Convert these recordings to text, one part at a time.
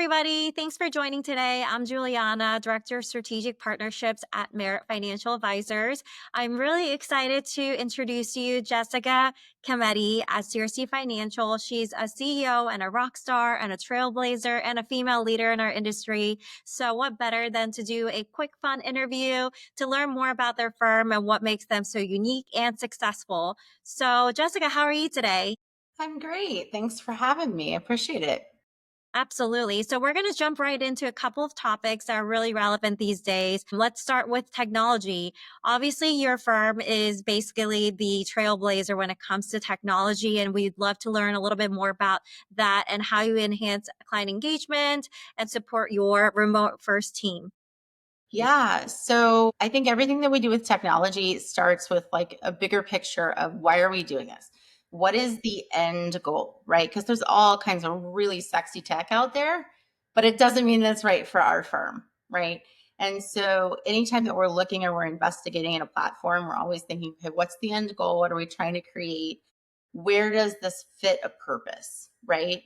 everybody. Thanks for joining today. I'm Juliana, Director of Strategic Partnerships at Merit Financial Advisors. I'm really excited to introduce you Jessica Kmetty at Searcy Financial. She's a CEO and a rock star and a trailblazer and a female leader in our industry. So, what better than to do a quick, fun interview to learn more about their firm and what makes them so unique and successful? So, Jessica, how are you today? I'm great. Thanks for having me. I appreciate it. Absolutely. So we're going to jump right into a couple of topics that are really relevant these days. Let's start with technology. Obviously, your firm is basically the trailblazer when it comes to technology, and we'd love to learn a little bit more about that and how you enhance client engagement and support your remote first team. Yeah. So I think everything that we do with technology starts with like a bigger picture of why are we doing this? What is the end goal, right? Because there's all kinds of really sexy tech out there, but it doesn't mean that's right for our firm, right? And so anytime that we're looking or we're investigating in a platform, we're always thinking, okay, what's the end goal? What are we trying to create? Where does this fit a purpose, right?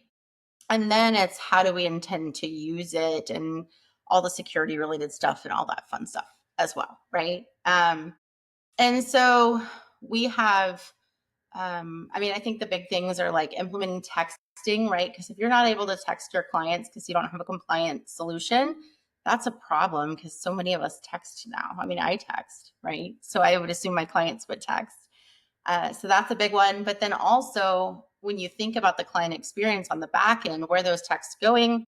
And then it's how do we intend to use it and all the security related stuff and all that fun stuff as well, right? And so we have, I think the big things are like implementing texting, right? Because if you're not able to text your clients because you don't have a compliant solution, that's a problem because so many of us text now. I mean, I text, right? So I would assume my clients would text. So that's a big one. But then also, when you think about the client experience on the back end, where those texts going,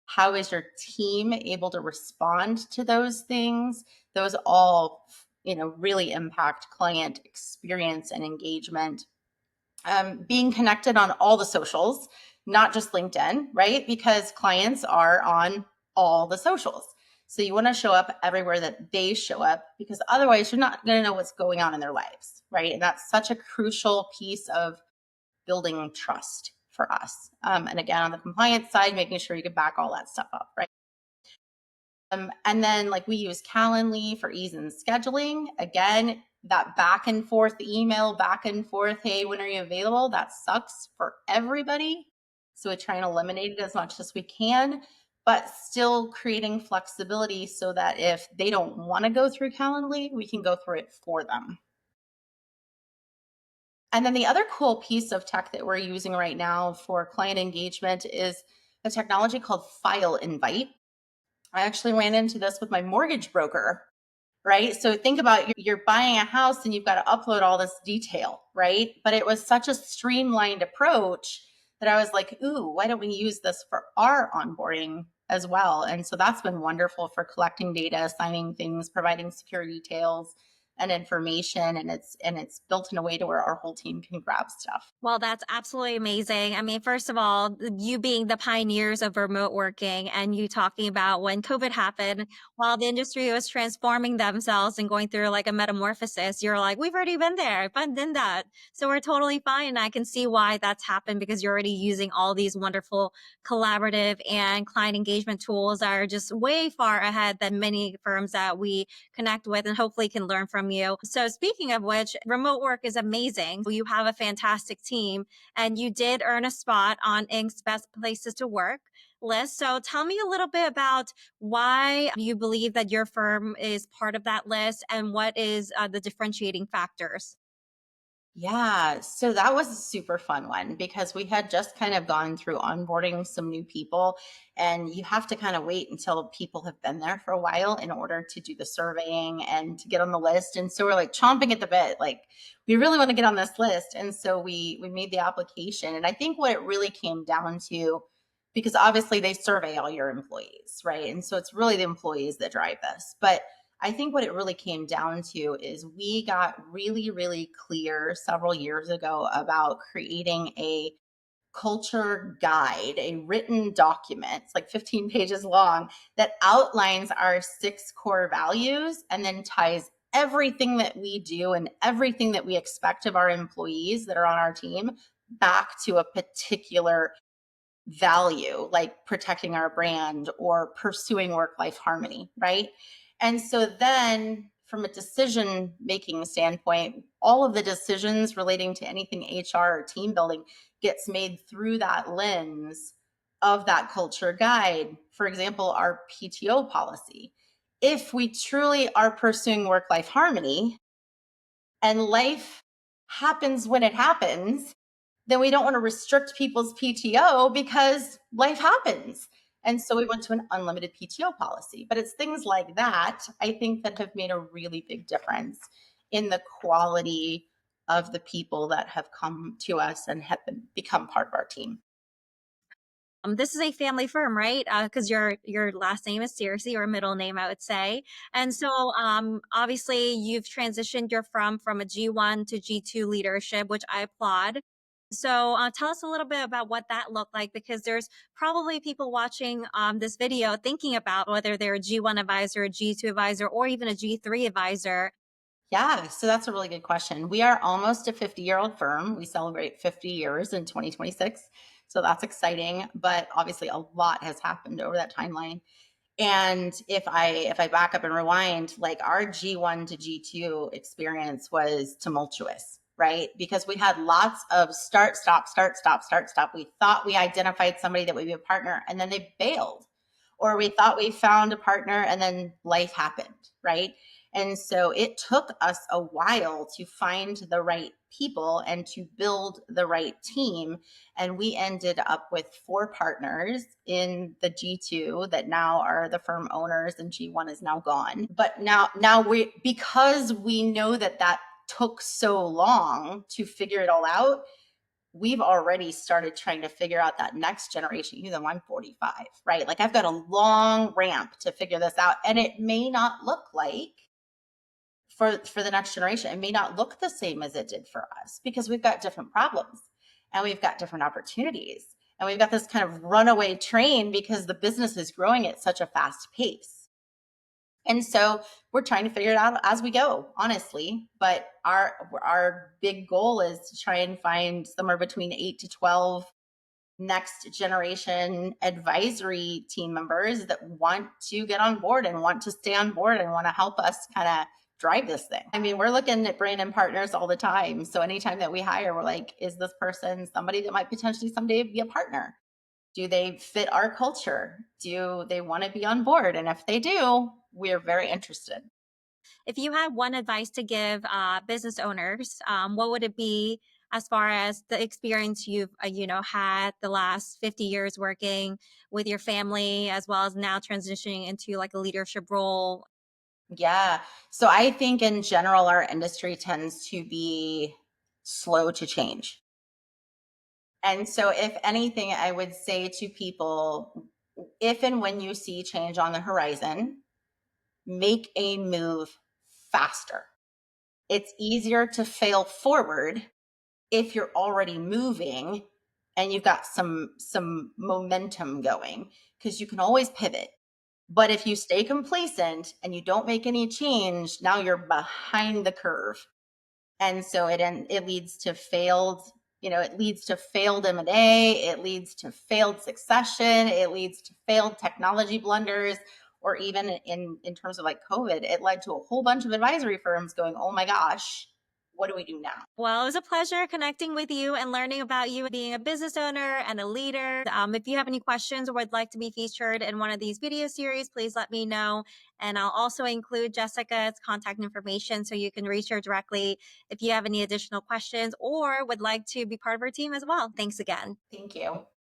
how is your team able to respond to those things? Those all, really impact client experience and engagement. Being connected on all the socials, not just LinkedIn, right? Because clients are on all the socials. So you want to show up everywhere that they show up because otherwise you're not going to know what's going on in their lives, right? And that's such a crucial piece of building trust for us. And again, on the compliance side, making sure you can back all that stuff up, right? And then like we use Calendly for ease in scheduling. Again, that back and forth email, back and forth, hey, when are you available? That sucks for everybody. So we try and eliminate it as much as we can, but still creating flexibility so that if they don't want to go through Calendly, we can go through it for them. And then the other cool piece of tech that we're using right now for client engagement is a technology called File Invite. I actually ran into this with my mortgage broker, right? So think about you're buying a house and you've got to upload all this detail, right? But it was such a streamlined approach that I was like, ooh, why don't we use this for our onboarding as well? And so that's been wonderful for collecting data, assigning things, providing secure details and information. And it's built in a way to where our whole team can grab stuff. Well, that's absolutely amazing. I mean, first of all, you being the pioneers of remote working and you talking about when COVID happened, while the industry was transforming themselves and going through like a metamorphosis, you're like, we've already been there, I've done that. So we're totally fine. I can see why that's happened because you're already using all these wonderful collaborative and client engagement tools that are just way far ahead than many firms that we connect with and hopefully can learn from you. So, speaking of which, remote work is amazing. You have a fantastic team and you did earn a spot on Inc.'s Best Places to Work list. So, tell me a little bit about why you believe that your firm is part of that list and what is the differentiating factors. Yeah, so that was a super fun one because we had just kind of gone through onboarding some new people, and you have to kind of wait until people have been there for a while in order to do the surveying and to get on the list. And so we're like chomping at the bit, like we really want to get on this list. And so we made the application. And I think what it really came down to, because obviously they survey all your employees, right? And so it's really the employees that drive this. But I think what it really came down to is we got really, really clear several years ago about creating a culture guide, a written document, it's like 15 pages long, that outlines our six core values and then ties everything that we do and everything that we expect of our employees that are on our team back to a particular value, like protecting our brand or pursuing work life harmony, right? And so then, from a decision making standpoint, all of the decisions relating to anything HR or team building gets made through that lens of that culture guide. For example, our PTO policy. If we truly are pursuing work life harmony and life happens when it happens, then we don't want to restrict people's PTO because life happens. And so we went to an unlimited PTO policy. But it's things like that, I think, that have made a really big difference in the quality of the people that have come to us and become part of our team. This is a family firm, right? Because your last name is Searcy, or middle name, I would say. And so, obviously, you've transitioned your from a G1 to G2 leadership, which I applaud. So, tell us a little bit about what that looked like, because there's probably people watching this video thinking about whether they're a G1 advisor, a G2 advisor, or even a G3 advisor. Yeah, so that's a really good question. We are almost a 50-year-old firm. We celebrate 50 years in 2026. So that's exciting, but obviously a lot has happened over that timeline. And if I back up and rewind, like our G1 to G2 experience was tumultuous, right? Because we had lots of start, stop, start, stop, start, stop. We thought we identified somebody that would be a partner and then they bailed. Or we thought we found a partner and then life happened, right? And so it took us a while to find the right people and to build the right team. And we ended up with four partners in the G2 that now are the firm owners, and G1 is now gone. But now because we know that that took so long to figure it all out, we've already started trying to figure out that next generation. Even though I'm 45, right? Like I've got a long ramp to figure this out, and it may not look like for the next generation, it may not look the same as it did for us because we've got different problems and we've got different opportunities and we've got this kind of runaway train because the business is growing at such a fast pace. And so we're trying to figure it out as we go, honestly. But our big goal is to try and find somewhere between 8 to 12 next generation advisory team members that want to get on board and want to stay on board and want to help us kind of drive this thing. I mean, we're looking at bringing in partners all the time. So anytime that we hire, we're like, is this person somebody that might potentially someday be a partner? Do they fit our culture? Do they want to be on board? And if they do, we're very interested. If you had one advice to give business owners, what would it be, as far as the experience you've had the last 50 years working with your family, as well as now transitioning into like a leadership role? Yeah. So I think in general, our industry tends to be slow to change. And so, if anything, I would say to people, if and when you see change on the horizon, make a move faster. It's easier to fail forward if you're already moving and you've got some momentum going, because you can always pivot. But if you stay complacent and you don't make any change, now you're behind the curve. And so it leads to failed M&A, it leads to failed succession, it leads to failed technology blunders, or even in terms of like COVID, it led to a whole bunch of advisory firms going, oh my gosh, what do we do now? Well, it was a pleasure connecting with you and learning about you being a business owner and a leader. If you have any questions or would like to be featured in one of these video series, please let me know. And I'll also include Jessica's contact information so you can reach her directly if you have any additional questions or would like to be part of our team as well. Thanks again. Thank you.